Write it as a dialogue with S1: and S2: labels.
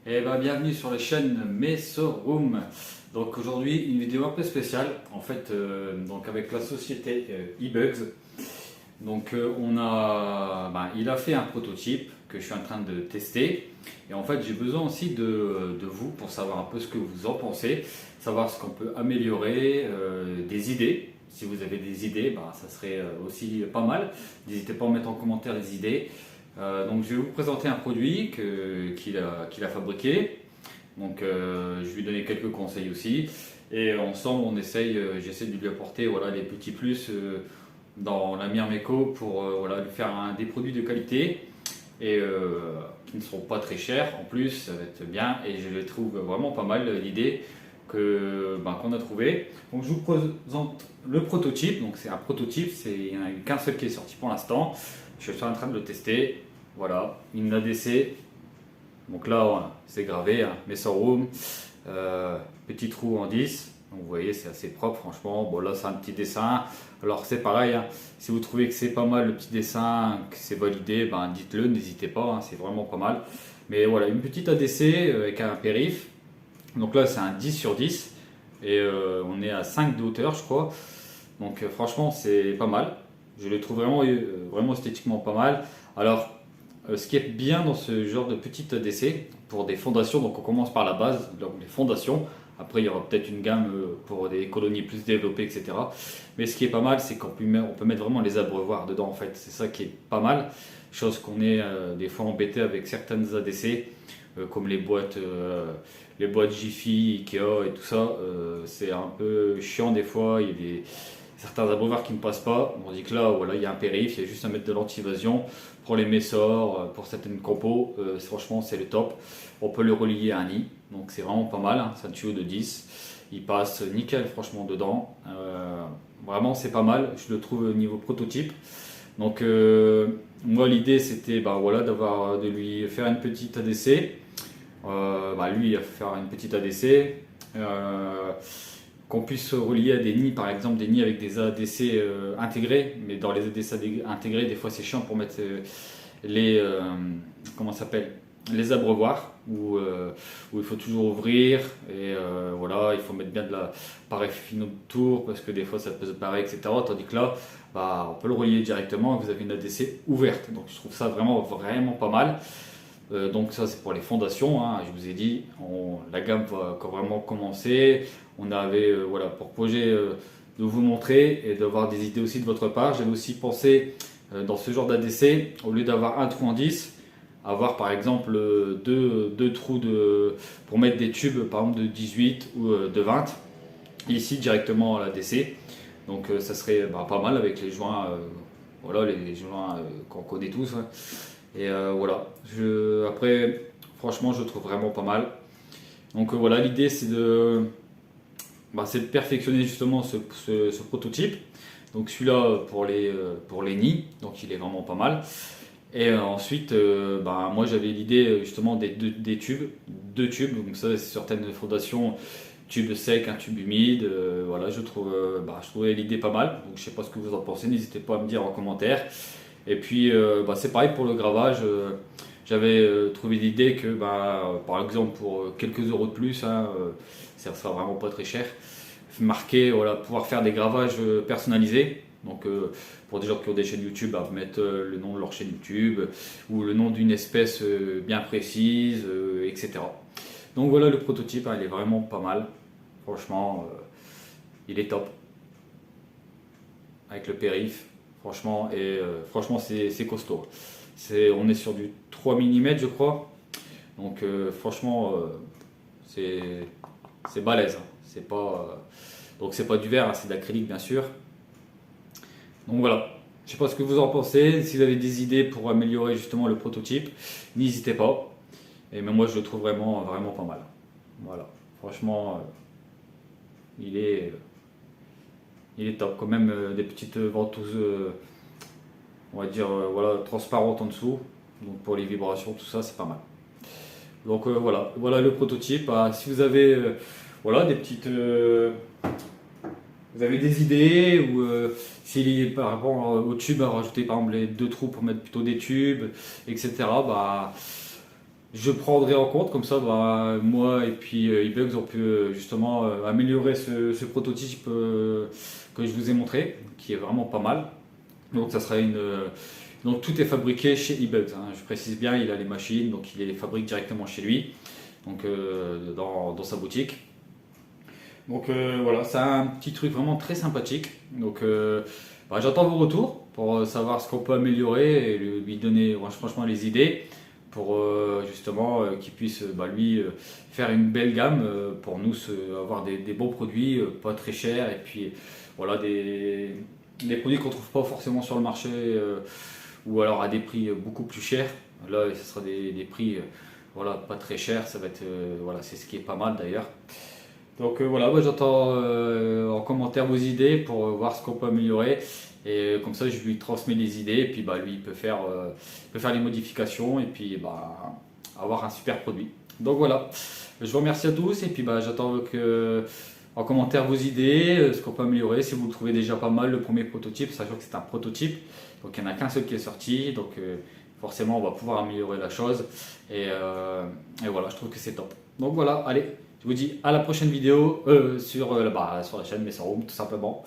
S1: Et ben, bienvenue sur la chaîne Mesoroom. Donc aujourd'hui une vidéo un peu spéciale en fait donc avec la société eBugs. Donc il a fait un prototype que je suis en train de tester et en fait j'ai besoin aussi de vous pour savoir un peu ce que vous en pensez, savoir ce qu'on peut améliorer, des idées. Si vous avez des idées, ça serait aussi pas mal. N'hésitez pas à mettre en commentaire des idées. Donc je vais vous présenter un produit qu'il a fabriqué. Donc je vais lui donner quelques conseils aussi. Et ensemble j'essaie de lui apporter voilà, les petits plus dans la Myrmeco pour voilà, lui faire des produits de qualité et qui ne seront pas très chers. En plus, ça va être bien et je le trouve vraiment pas mal l'idée qu'on a trouvé. Donc je vous présente le prototype. Donc c'est un prototype, il n'y en a eu qu'un seul qui est sorti pour l'instant. Je suis en train de le tester. Voilà, une ADC. Donc là, voilà, c'est gravé, hein, Mesoroom, petit trou en 10. Donc vous voyez, c'est assez propre, franchement. Bon, là, c'est un petit dessin. Alors, c'est pareil, hein, si vous trouvez que c'est pas mal le petit dessin, que c'est validé, dites-le, n'hésitez pas, hein, c'est vraiment pas mal. Mais voilà, une petite ADC avec un périph'. Donc là, c'est un 10 sur 10. Et on est à 5 de hauteur, je crois. Donc franchement, c'est pas mal. Je le trouve vraiment esthétiquement pas mal. Alors, ce qui est bien dans ce genre de petite ADC, pour des fondations, donc on commence par la base, donc les fondations. Après, il y aura peut-être une gamme pour des colonies plus développées, etc. Mais ce qui est pas mal, c'est on peut mettre vraiment les abreuvoirs dedans, en fait. C'est ça qui est pas mal. Chose qu'on est des fois embêté avec certaines ADC, comme les boîtes Jiffy, Ikea et tout ça. C'est un peu chiant des fois. Il y a certains abreuvoirs qui ne passent pas. On dit que là, voilà, il y a un périph', il y a juste à mettre de l'anti-évasion. Pour les messors, pour certaines compos, franchement, c'est le top. On peut le relier à un nid, donc c'est vraiment pas mal. Hein. C'est un tuyau de 10. Il passe nickel, franchement, dedans. Vraiment, c'est pas mal. Je le trouve au niveau prototype. Donc, moi, l'idée, c'était voilà, de lui faire une petite ADC. Lui, il va faire une petite ADC. Qu'on puisse relier à des nids, par exemple des nids avec des ADC intégrés, mais dans les ADC intégrés, des fois c'est chiant pour mettre les comment ça s'appelle, les abreuvoirs où il faut toujours ouvrir et voilà, il faut mettre bien de la paraffine autour parce que des fois ça peut se barrer, etc. Tandis que là, on peut le relier directement, vous avez une ADC ouverte, donc je trouve ça vraiment pas mal. Donc ça c'est pour les fondations, hein. Je vous ai dit, la gamme va vraiment commencer. On avait voilà, pour projet de vous montrer et d'avoir des idées aussi de votre part. J'avais aussi pensé dans ce genre d'ADC, au lieu d'avoir un trou en 10, avoir par exemple deux trous pour mettre des tubes par exemple de 18 ou de 20 ici directement à l'ADC. Donc ça serait pas mal avec les joints, voilà, les joints qu'on connaît tous. Ouais. Et voilà, après, franchement, je le trouve vraiment pas mal. Donc voilà, l'idée c'est de perfectionner justement ce prototype. Donc celui-là pour les nids, donc il est vraiment pas mal. Et ensuite, moi j'avais l'idée justement des tubes, deux tubes. Donc ça, c'est certaines fondations, tube sec, un tube humide. Voilà, je trouvais l'idée pas mal. Donc je sais pas ce que vous en pensez, n'hésitez pas à me dire en commentaire. Et puis c'est pareil pour le gravage. J'avais trouvé l'idée que par exemple pour quelques euros de plus, hein, ça sera vraiment pas très cher, marquer, voilà, pouvoir faire des gravages personnalisés. Donc pour des gens qui ont des chaînes YouTube, mettre le nom de leur chaîne YouTube ou le nom d'une espèce bien précise, etc. Donc voilà le prototype, hein, il est vraiment pas mal. Franchement, il est top avec le périph'. Franchement, et franchement c'est costaud. On est sur du 3 mm je crois. Donc franchement c'est balèze. Hein. Donc c'est pas du verre, hein, c'est de l'acrylique bien sûr. Donc voilà. Je sais pas ce que vous en pensez. Si vous avez des idées pour améliorer justement le prototype, n'hésitez pas. Et même moi je le trouve vraiment pas mal. Voilà. Franchement il est top. Quand même des petites ventouses on va dire voilà, transparentes en dessous. Donc pour les vibrations, tout ça, c'est pas mal. Donc voilà le prototype. Si vous avez voilà, des petites vous avez des idées ou si par rapport au tube à rajouter par exemple les deux trous pour mettre plutôt des tubes, etc. je prendrai en compte, comme ça bah, moi et puis eBugs on peut justement améliorer ce prototype que je vous ai montré, qui est vraiment pas mal. Donc ça sera donc tout est fabriqué chez eBugs, hein. Je précise bien, il a les machines, donc il les fabrique directement chez lui, donc dans sa boutique. Donc voilà, c'est un petit truc vraiment très sympathique. Donc bah, j'attends vos retours pour savoir ce qu'on peut améliorer et lui donner ouais, franchement les idées pour justement qu'il puisse bah, lui faire une belle gamme pour nous avoir des bons produits pas très chers et puis voilà des produits qu'on trouve pas forcément sur le marché ou alors à des prix beaucoup plus chers. Là, ce sera des prix voilà, pas très chers, ça va être voilà, c'est ce qui est pas mal d'ailleurs. Donc voilà, moi, j'attends en commentaire vos idées pour voir ce qu'on peut améliorer. Et comme ça, je lui transmets les idées et puis bah, lui, il peut faire les modifications et puis bah, avoir un super produit. Donc voilà, je vous remercie à tous et puis bah, j'attends en commentaire vos idées, ce qu'on peut améliorer. Si vous le trouvez déjà pas mal, le premier prototype, sachant que c'est un prototype, donc il n'y en a qu'un seul qui est sorti. Donc forcément, on va pouvoir améliorer la chose. Et voilà, je trouve que c'est top. Donc voilà, allez. Je vous dis à la prochaine vidéo sur la chaîne Messer Room tout simplement.